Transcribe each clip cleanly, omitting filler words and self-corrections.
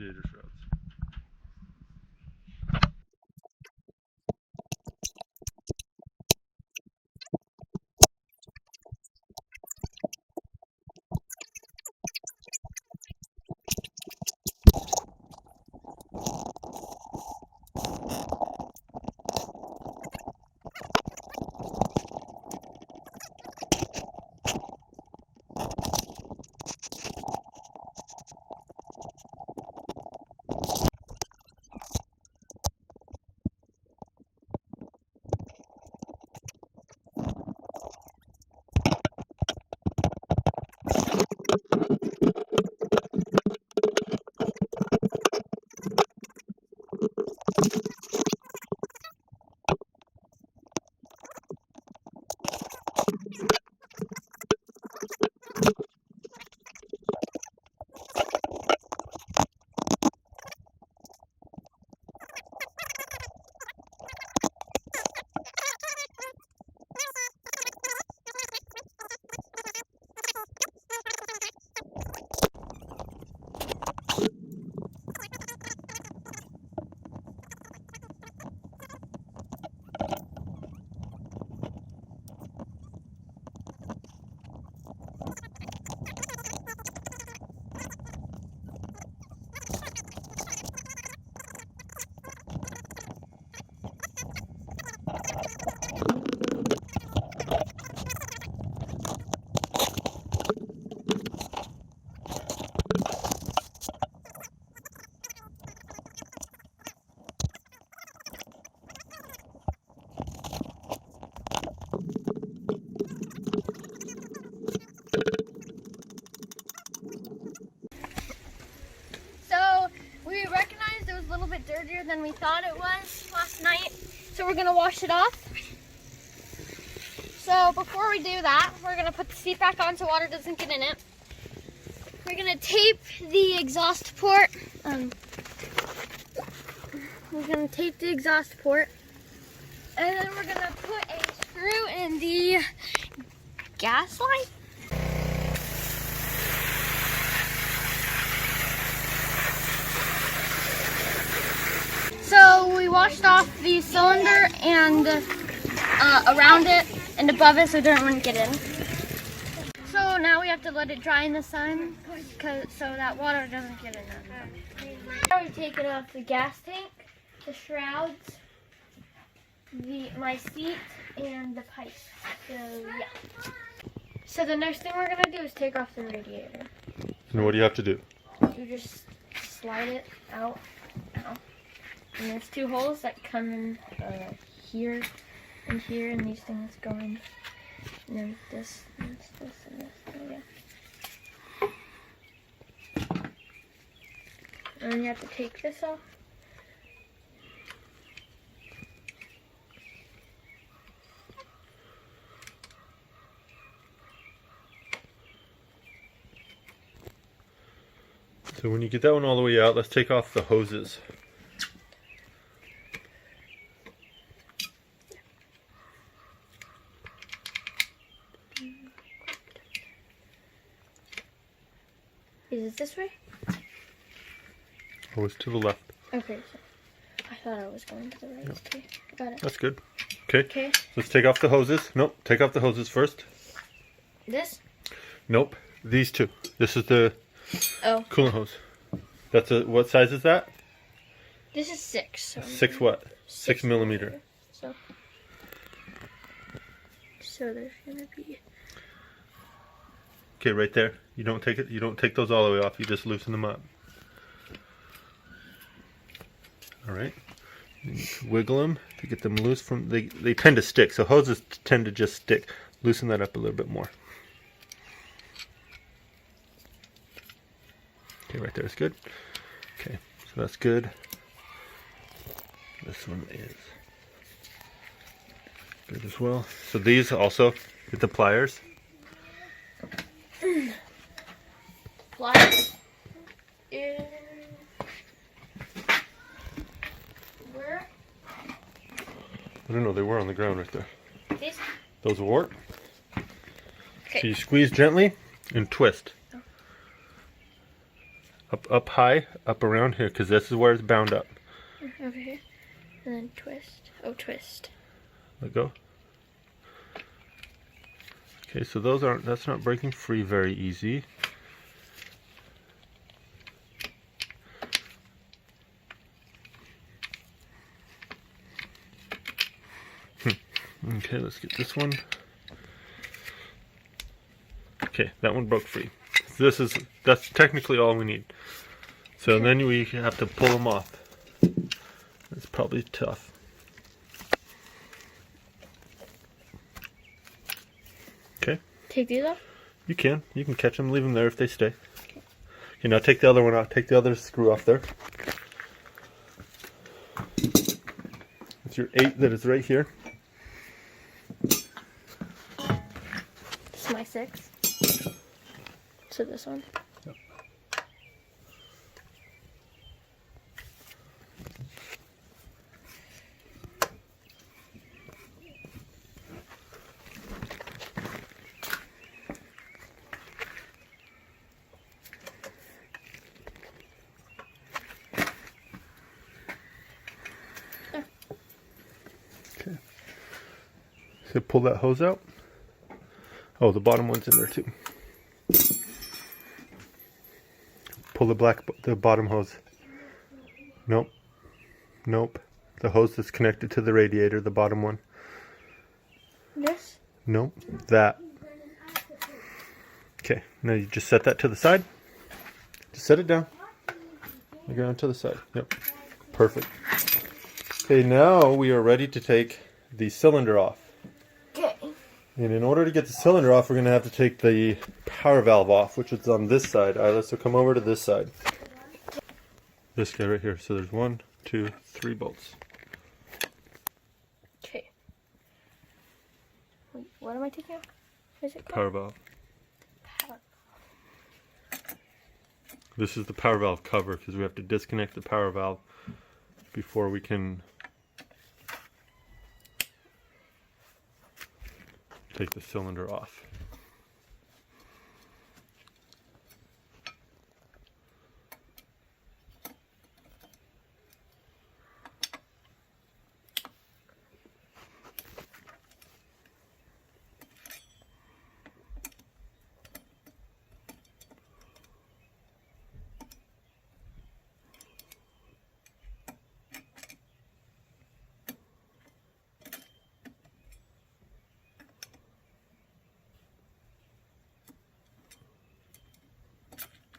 radiator shrouds. Dirtier than we thought it was last night, so we're gonna wash it off. So before we do that, we're gonna put the seat back on so water doesn't get in it. We're gonna tape the exhaust port. We're gonna tape the exhaust port, and then we're gonna put a screw in the gas line. So we washed off the cylinder and around it and above it so dirt wouldn't get in. So now we have to let it dry in the sun so that water doesn't get in there. Now we take it off the gas tank, the shrouds, my seat, and the pipe. So yeah. So the next thing we're gonna do is take off the radiator. And what do you have to do? You just slide it out. And there's two holes that come in here and here, and these things go in. And then this, and this, and this. Oh, yeah. And then you have to take this off. So when you get that one all the way out, let's take off the hoses. Is it this way? Oh, it's to the left. Okay, so I thought I was going to the right. Yep. Okay, got it. That's good. Okay. Okay. Let's take off the hoses. Nope, take off the hoses first. This? Nope, these two. This is the coolant hose. That's what size is that? This is 6. So 6 what? 6 millimeter. So there's gonna be. Okay, right there. You don't take it. You don't take those all the way off. You just loosen them up. All right. You need to wiggle them to get them loose from. They tend to stick. So hoses tend to just stick. Loosen that up a little bit more. Okay, right there is good. Okay, so that's good. This one is good as well. So these also get the pliers. Pliers in where? I don't know, they were on the ground right there. These? Those will work. Okay. So you squeeze gently and twist. Up high, up around here, because this is where it's bound up. Over here. And then twist. Oh, twist. Let go. Okay, so that's not breaking free very easy. Okay, let's get this one. Okay, that one broke free. That's technically all we need. So then we have to pull them off. It's probably tough. Okay. Take these off? You can catch them, leave them there if they stay. Okay, now take the other one out. Take the other screw off there. It's your 8 that is right here. This is my 6. So this one. Yep. Okay. So pull that hose out. Oh, the bottom one's in there too. Pull the bottom hose. Nope. Nope. The hose that's connected to the radiator, the bottom one. This? Nope. That. Okay. Now you just set that to the side. Just set it down. Lay it on to the side. Yep. Perfect. Okay, now we are ready to take the cylinder off. Okay. And in order to get the cylinder off, we're going to have to take the power valve off, which is on this side. Isla, so come over to this side. This guy right here. So there's 1, 2, 3 bolts. Okay. Wait, what am I taking off? What is it called? Power valve. Power. This is the power valve cover because we have to disconnect the power valve before we can take the cylinder off.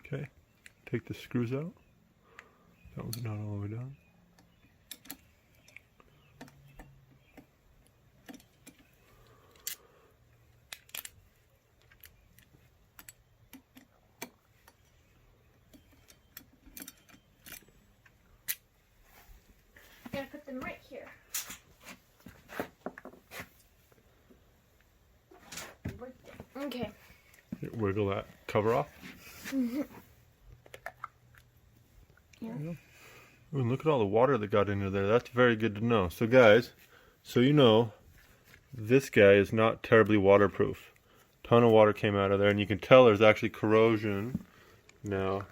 Okay, take the screws out. That one's not all the way down. Gotta put them right here. Right there. Okay. Wiggle that cover off. Mm-hmm. Yeah. Ooh, and look at all the water that got into there. That's very good to know. So guys, so you know, this guy is not terribly waterproof. Ton of water came out of there, and you can tell there's actually corrosion now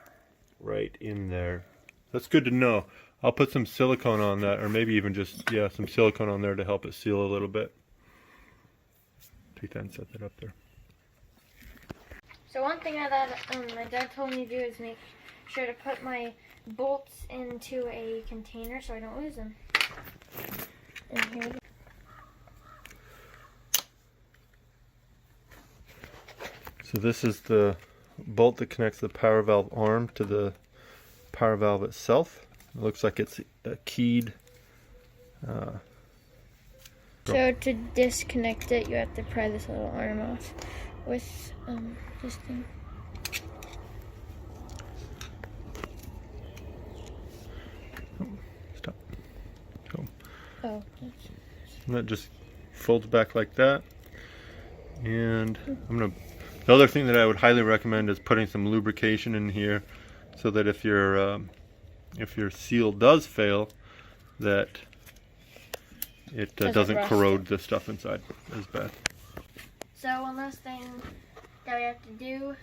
right in there. That's good to know. I'll put some silicone on that, or maybe even just, yeah, some silicone on there to help it seal a little bit. Take that and set that up there. So one thing that my dad told me to do is make sure to put my bolts into a container so I don't lose them. And here. So this is the bolt that connects the power valve arm to the power valve itself. It looks like it's a keyed. So to disconnect it, you have to pry this little arm off with this thing. Stop. Go. Oh. And that just folds back like that. And the other thing that I would highly recommend is putting some lubrication in here, so that if your seal does fail, that it doesn't corrode the stuff inside as bad. So one last thing that we have to do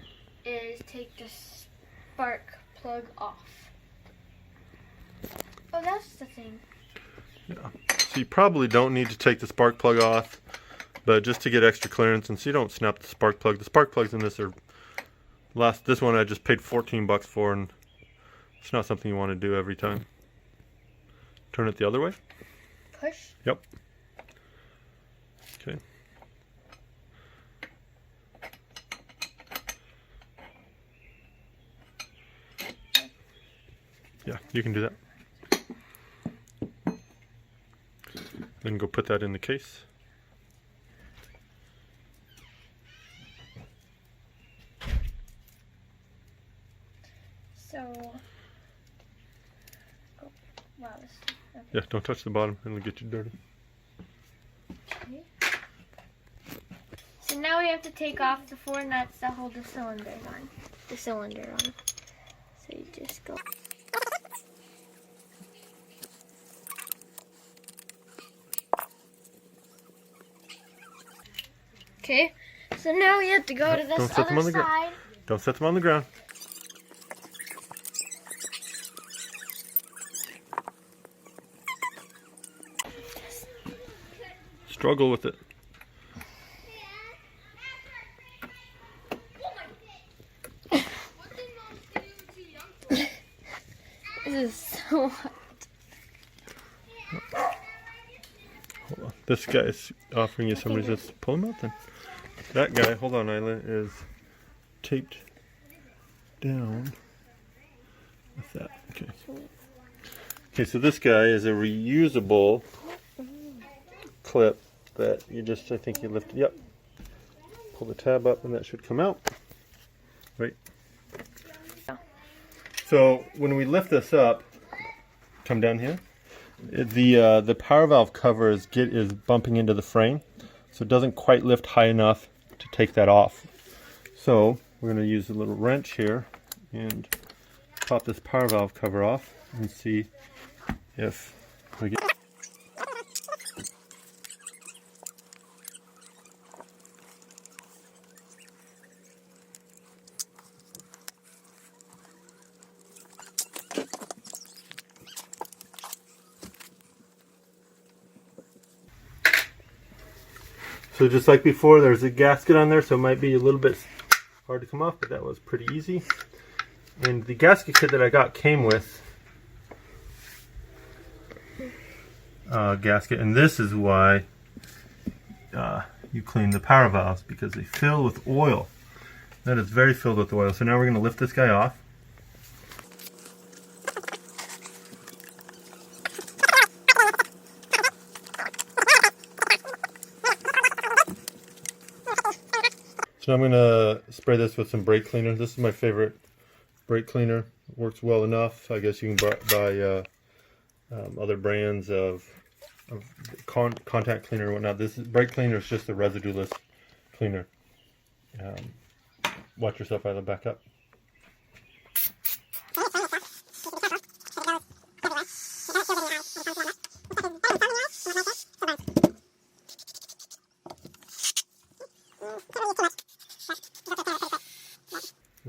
is take the spark plug off. Oh, that's the thing. Yeah. So you probably don't need to take the spark plug off, but just to get extra clearance, and so you don't snap the spark plug. The spark plugs in this are this one I just paid 14 bucks for, and it's not something you want to do every time. Turn it the other way. Push. Yep. Okay. Yeah, you can do that. Then go put that in the case. So, oh, wow, this, okay. Yeah, don't touch the bottom, it'll get you dirty. Okay. So now we have to take off the 4 nuts that hold the cylinder on. So you just go. Okay, so now we have to go to this Don't set them on other the side. Don't set them on the ground. Struggle with it. This is so hot. Hold on. This guy is offering you some resistance. Pull him out then. That guy, hold on, Isla, is taped down with that. Okay. Okay, so this guy is a reusable clip that you just, I think you lift, yep. Pull the tab up and that should come out. Right. So when we lift this up, come down here, the power valve cover is bumping into the frame, so it doesn't quite lift high enough to take that off. So we're going to use a little wrench here and pop this power valve cover off and see if we get. So just like before, there's a gasket on there, so it might be a little bit hard to come off, but that was pretty easy. And the gasket kit that I got came with a gasket, and this is why you clean the power valves, because they fill with oil. That is very filled with oil. So now we're going to lift this guy off. So I'm going to spray this with some brake cleaner. This is my favorite brake cleaner. It works well enough. I guess you can buy other brands of contact cleaner and whatnot. This brake cleaner is just a residue-less cleaner. Watch yourself out of the back up.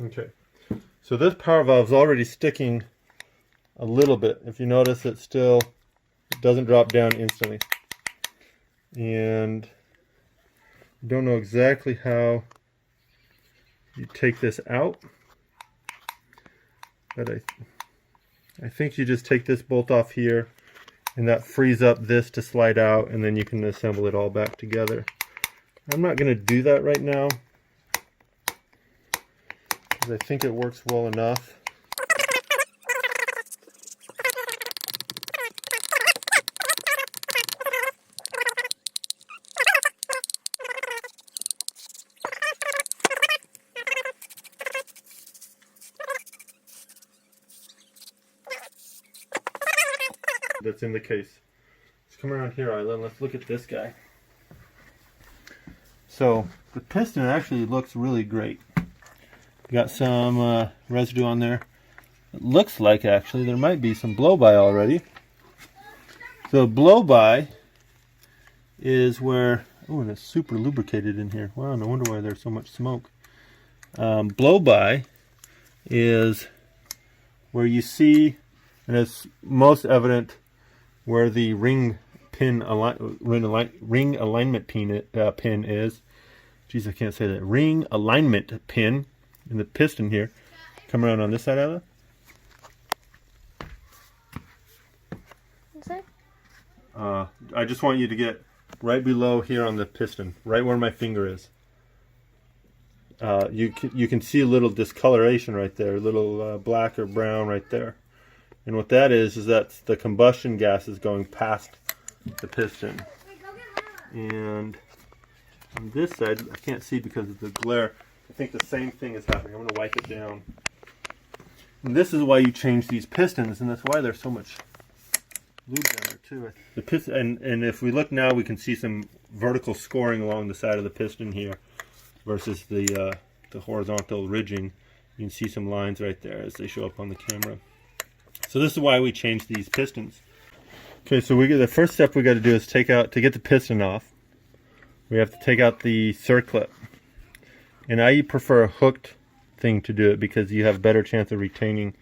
Okay, so this power valve is already sticking a little bit. If you notice, it doesn't drop down instantly. And I don't know exactly how you take this out, but I think you just take this bolt off here, and that frees up this to slide out, and then you can assemble it all back together. I'm not going to do that right now, because I think it works well enough. That's in the case. Let's come around here, Isla, and let's look at this guy. So the piston actually looks really great. Got some residue on there. It looks like actually there might be some blow-by already. So blow-by is where, oh, and it's super lubricated in here. Wow, no wonder why there's so much smoke. Blow-by is where you see, and it's most evident where the ring alignment pin is. Geez, I can't say that. Ring alignment pin in the piston here. Come around on this side of it. I just want you to get right below here on the piston, right where my finger is. You can see a little discoloration right there, a little black or brown right there. And what that is that's the combustion gases going past the piston. And on this side, I can't see because of the glare. I think the same thing is happening. I'm going to wipe it down. And this is why you change these pistons, and that's why there's so much lube down there too. The piston, and if we look now, we can see some vertical scoring along the side of the piston here versus the horizontal ridging. You can see some lines right there as they show up on the camera. So this is why we change these pistons. Okay, so the first step we got to do is to get the piston off. We have to take out the circlip, and I prefer a hooked thing to do it because you have a better chance of retaining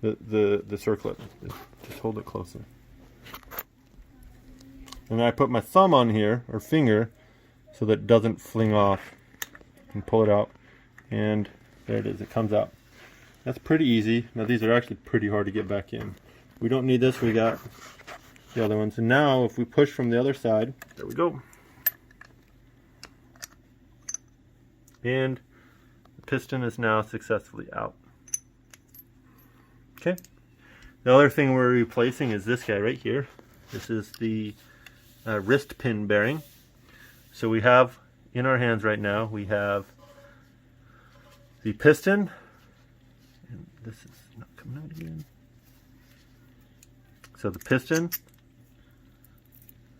the circlip. Just hold it closer. And I put my thumb on here, or finger, so that it doesn't fling off. And pull it out, and there it is, it comes out. That's pretty easy. Now these are actually pretty hard to get back in. We don't need this, we got the other ones. And now if we push from the other side, there we go. And the piston is now successfully out. Okay. The other thing we're replacing is this guy right here. This is the wrist pin bearing. So we have in our hands right now, we have the piston, and this is not coming out again. So the piston,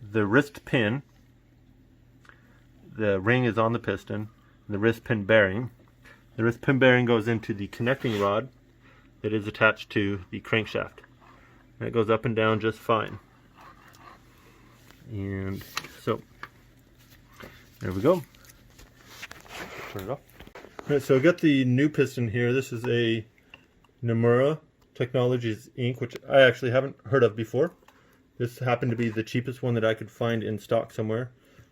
the wrist pin, the ring is on the piston, and the wrist pin bearing. The wrist pin bearing goes into the connecting rod that is attached to the crankshaft. And it goes up and down just fine. And so, there we go. Turn it off. Alright, so I got the new piston here. This is a Nomura Technologies Inc., which I actually haven't heard of before. This happened to be the cheapest one that I could find in stock somewhere.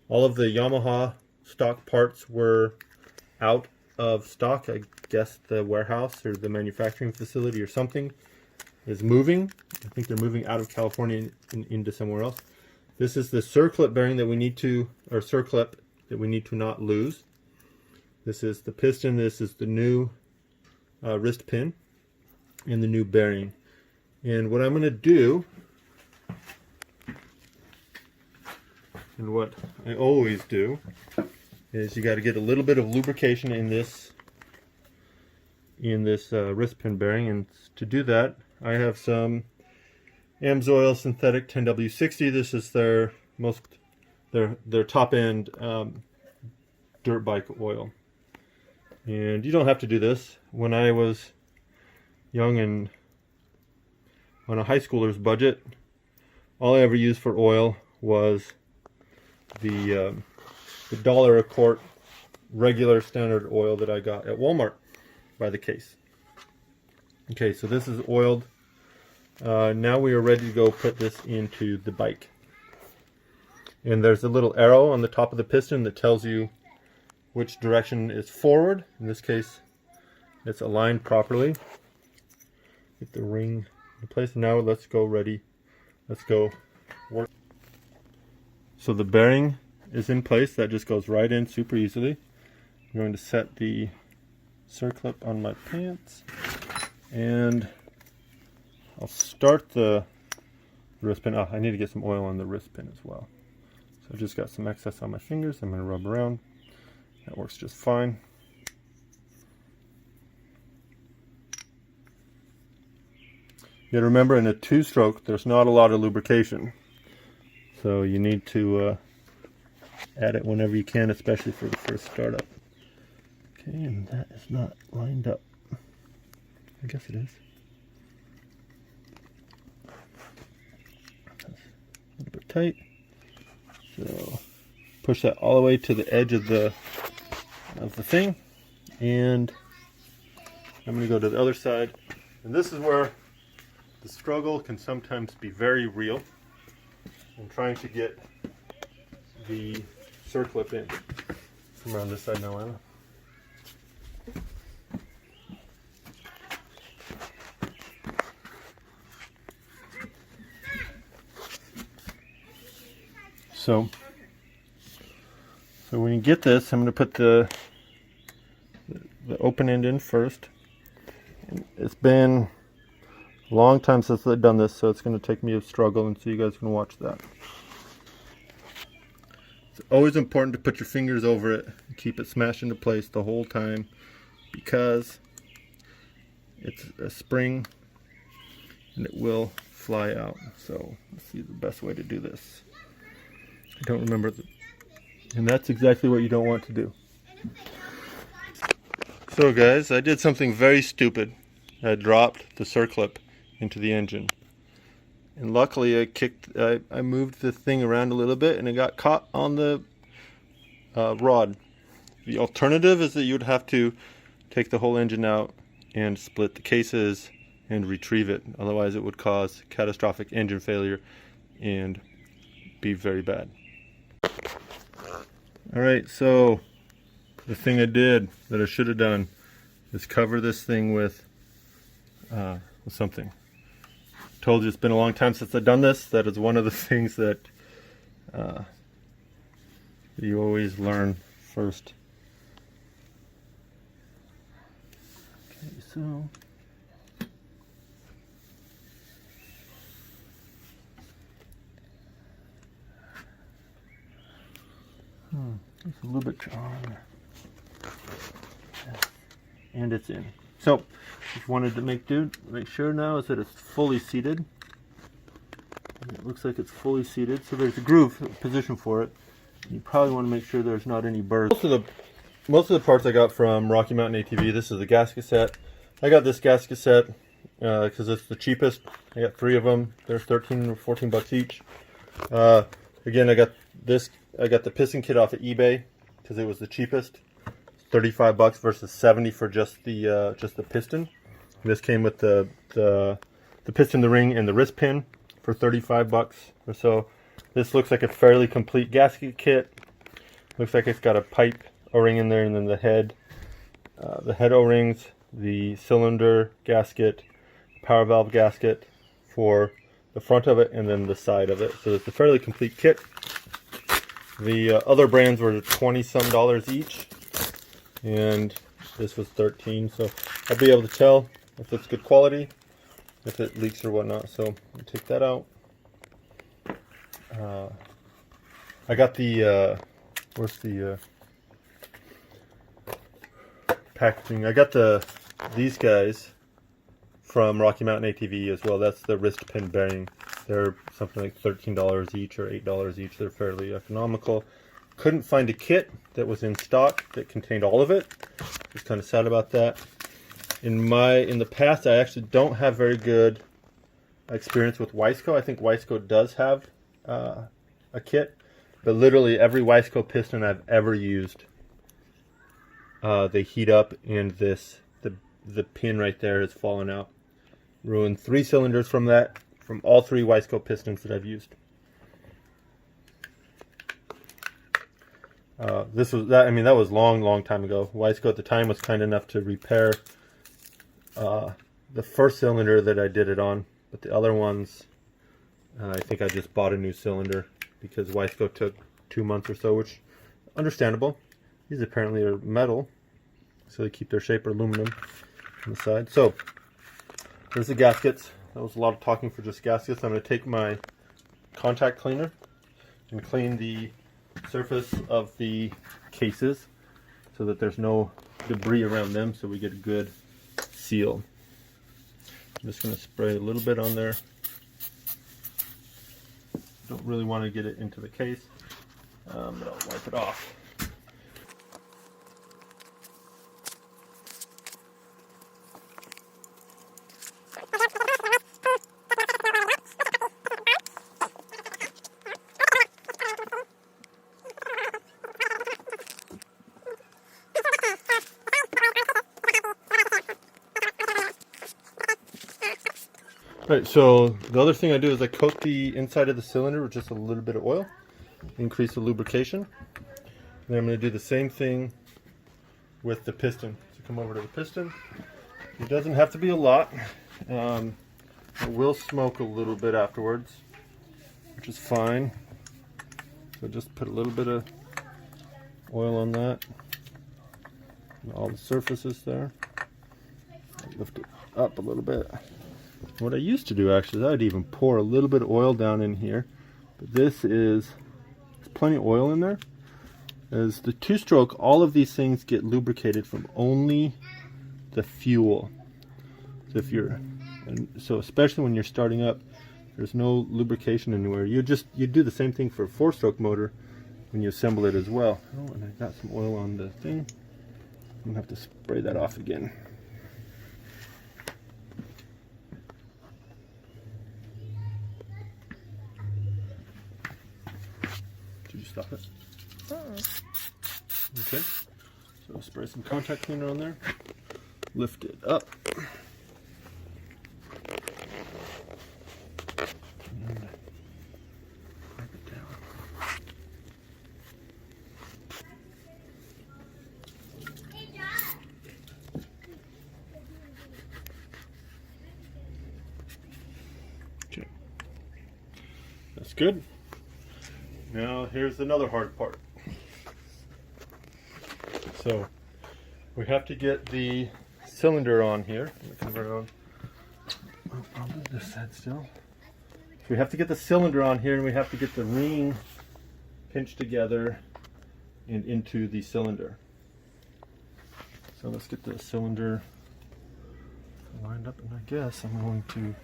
All of the Yamaha stock parts were out of stock. I guess the warehouse or the manufacturing facility or something is moving. I think they're moving out of California into somewhere else. This is the circlip bearing that we need to, or circlip that we need to not lose. This is the piston. This is the new wrist pin and the new bearing. And what I'm going to do, and what I always do, is you got to get a little bit of lubrication in this wrist pin bearing. And to do that, I have some Amsoil synthetic 10W60. This is their top end dirt bike oil. And you don't have to do this. When I was young and on a high schooler's budget, all I ever used for oil was the $1 a quart regular standard oil that I got at Walmart by the case. Okay, so this is oiled. Now we are ready to go put this into the bike. And there's a little arrow on the top of the piston that tells you which direction is forward. In this case, it's aligned properly. Get the ring in place. Now let's go ready. Let's go work. So the bearing is in place. That just goes right in super easily. I'm going to set the circlip on my pants, and I'll start the wrist pin. Oh, I need to get some oil on the wrist pin as well. So I've just got some excess on my fingers. I'm going to rub around. That works just fine. You gotta remember, in a two-stroke, there's not a lot of lubrication. So you need to add it whenever you can, especially for the first startup. Okay, and that is not lined up. I guess it is. That's a little bit tight. So push that all the way to the edge of the thing, and I'm going to go to the other side, and this is where the struggle can sometimes be very real in trying to get the circlip in. Come around this side now, Anna. So when you get this, I'm going to put the open end in first. It's been a long time since I've done this, so it's going to take me a struggle, and so you guys can watch that. It's always important to put your fingers over it and keep it smashed into place the whole time, because it's a spring and it will fly out. So let's see the best way to do this. I don't remember and that's exactly what you don't want to do. So guys, I did something very stupid. I dropped the circlip into the engine, and luckily I moved the thing around a little bit and it got caught on the rod. The alternative is that you would have to take the whole engine out and split the cases and retrieve it. Otherwise it would cause catastrophic engine failure and be very bad. Alright, so the thing I did that I should have done is cover this thing with something. Told you it's been a long time since I've done this. That is one of the things that you always learn first. Okay, so it's a little bit on, and it's in. So just wanted to make sure now is that it's fully seated. And it looks like it's fully seated, so there's a groove position for it. You probably want to make sure there's not any burrs. Most of the parts I got from Rocky Mountain ATV. This is the gasket set. I got this gasket set because it's the cheapest. I got 3 of them. They're 13 or 14 bucks each. Again, I got this. I got the piston kit off of eBay because it was the cheapest. 35 bucks versus 70 for just the piston. This came with the piston, the ring, and the wrist pin for 35 bucks or so. This looks like a fairly complete gasket kit. Looks like it's got a pipe O-ring in there, and then the head O-rings, the cylinder gasket, power valve gasket for the front of it, and then the side of it. So it's a fairly complete kit. The other brands were $20-some each, and this was 13. So I'll be able to tell if it's good quality, if it leaks or whatnot. So I'll take that out. I got the where's the packaging? I got these guys from Rocky Mountain ATV as well. That's the wrist pin bearing. They're something like $13 each or $8 each. They're fairly economical. Couldn't find a kit that was in stock that contained all of it. Just kind of sad about that. In the past, I actually don't have very good experience with Wiseco. I think Wiseco does have a kit, but literally every Wiseco piston I've ever used, they heat up, and the pin right there has fallen out. Ruined 3 cylinders from that, from all 3 Wiseco pistons that I've used. That was long time ago. Wiseco at the time was kind enough to repair the first cylinder that I did it on, but the other ones, I think I just bought a new cylinder because Wiseco took 2 months or so, which understandable. These apparently are metal, so they keep their shape, or aluminum on the side. So there's the gaskets. That was a lot of talking for just gaskets. I'm going to take my contact cleaner and clean the surface of the cases so that there's no debris around them, so we get a good seal. I'm just going to spray a little bit on there. Don't really want to get it into the case, but I'll wipe it off. Right, so the other thing I do is I coat the inside of the cylinder with just a little bit of oil, increase the lubrication. And then I'm going to do the same thing with the piston. So come over to the piston. It doesn't have to be a lot. It will smoke a little bit afterwards, which is fine. So just put a little bit of oil on that, and all the surfaces there. Lift it up a little bit. What I used to do actually is I'd even pour a little bit of oil down in here, but there's plenty of oil in there. As the two-stroke, all of these things get lubricated from only the fuel. So especially when you're starting up, there's no lubrication anywhere. You do the same thing for a four-stroke motor when you assemble it as well. Oh, and I got some oil on the thing. I'm gonna have to spray that off again. Did you stop it? Okay. So spray some contact cleaner on there. Lift it up. And wipe it down. Okay. That's good. Now here's another hard part. So we have to get the cylinder on here. I'll move this side still. So we have to get the cylinder on here, and we have to get the ring pinched together and into the cylinder. So let's get the cylinder lined up, and I guess I'm going to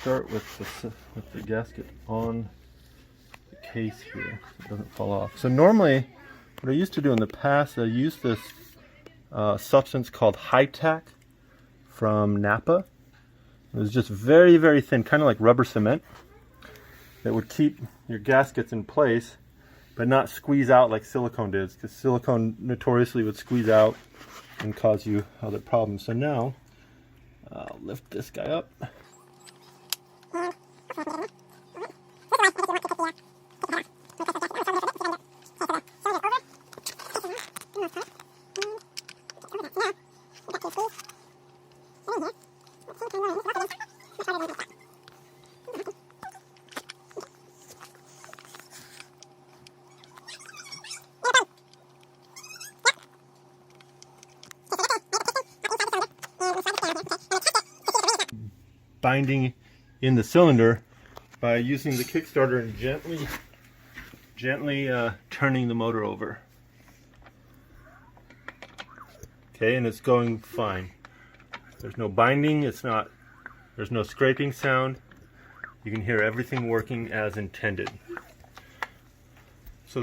start with the gasket on the case here so it doesn't fall off. So normally, what I used to do in the past, I used this substance called High-Tack from Napa. It was just very, very thin, kind of like rubber cement. That would keep your gaskets in place, but not squeeze out like silicone did, because silicone notoriously would squeeze out and cause you other problems. So now, I'll lift this guy up. Binding in the cylinder by using the Kickstarter and gently turning the motor over. Okay, and it's going fine. There's no binding, there's no scraping sound. You can hear everything working as intended. So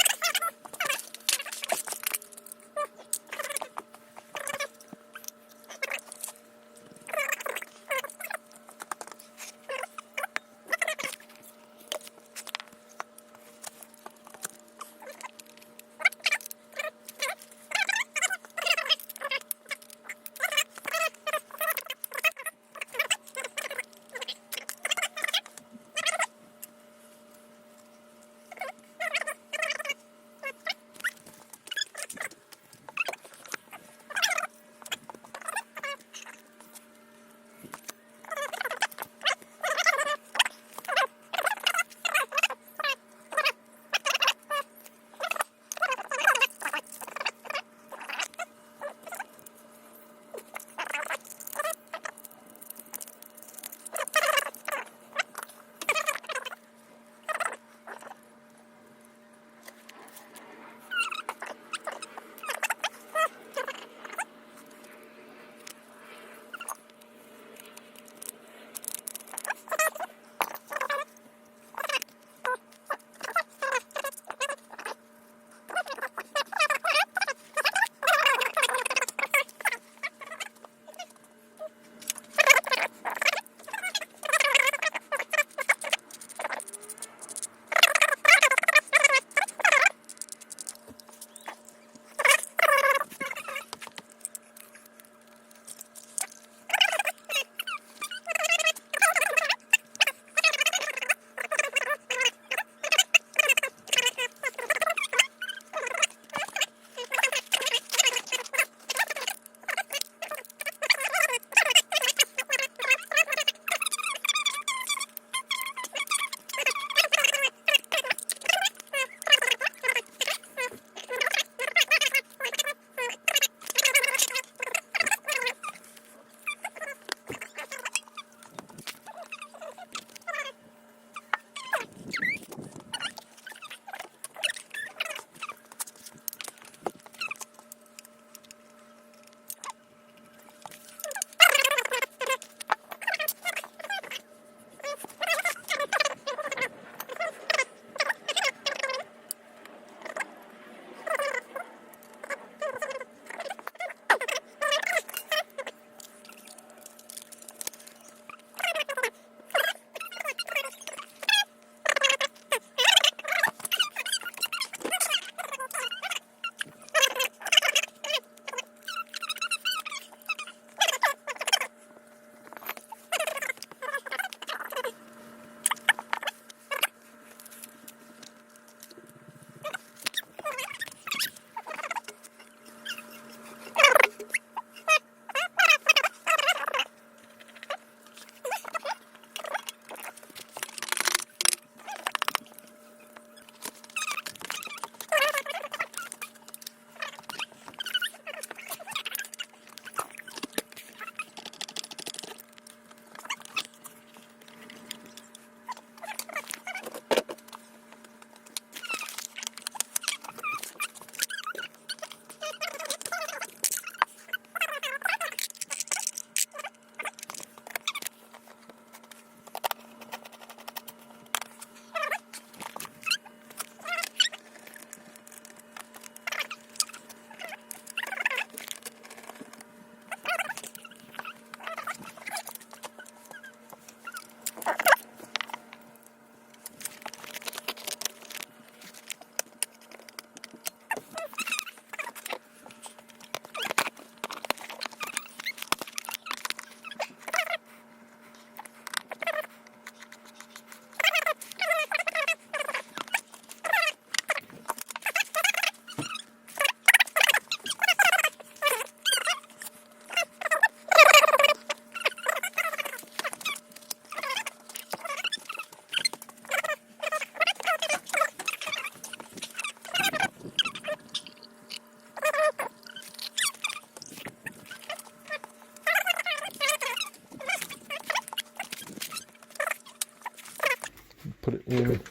in.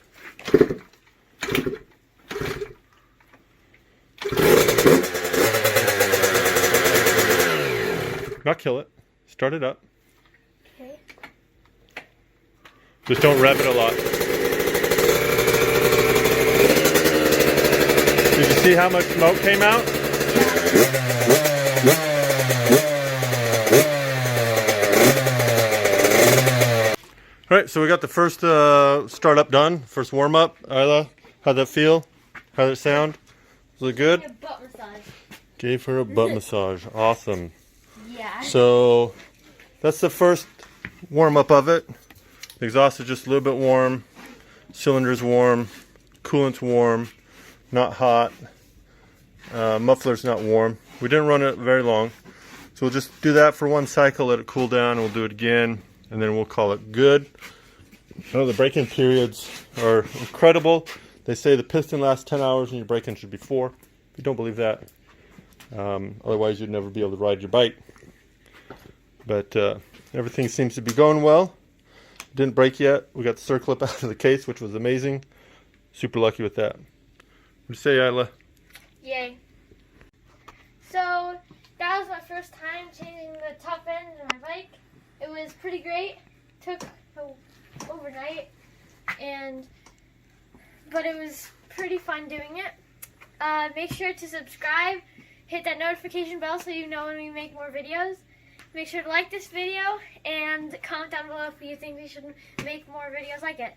Not kill it. Start it up. Okay. Just don't rev it a lot. Did you see how much smoke came out? All right, so we got the first startup done, first warm up. Isla, how'd that feel? How'd it sound? Was it good? A butt massage. Gave her a butt massage. Awesome. Yeah. So that's the first warm up of it. The exhaust is just a little bit warm. Cylinder's warm. Coolant's warm. Not hot. Muffler's not warm. We didn't run it very long. So we'll just do that for one cycle, let it cool down, and we'll do it again, and then we'll call it good. I know the break-in periods are incredible. They say the piston lasts 10 hours and your break-in should be 4. If you don't believe that, otherwise you'd never be able to ride your bike. But everything seems to be going well. Didn't break yet. We got the circlip out of the case, which was amazing. Super lucky with that. What do you say, Isla? Yay. So that was my first time changing the top end of my bike. It was pretty great. Took overnight, but it was pretty fun doing it. Make sure to subscribe, hit that notification bell so you know when we make more videos. Make sure to like this video and comment down below if you think we should make more videos like it.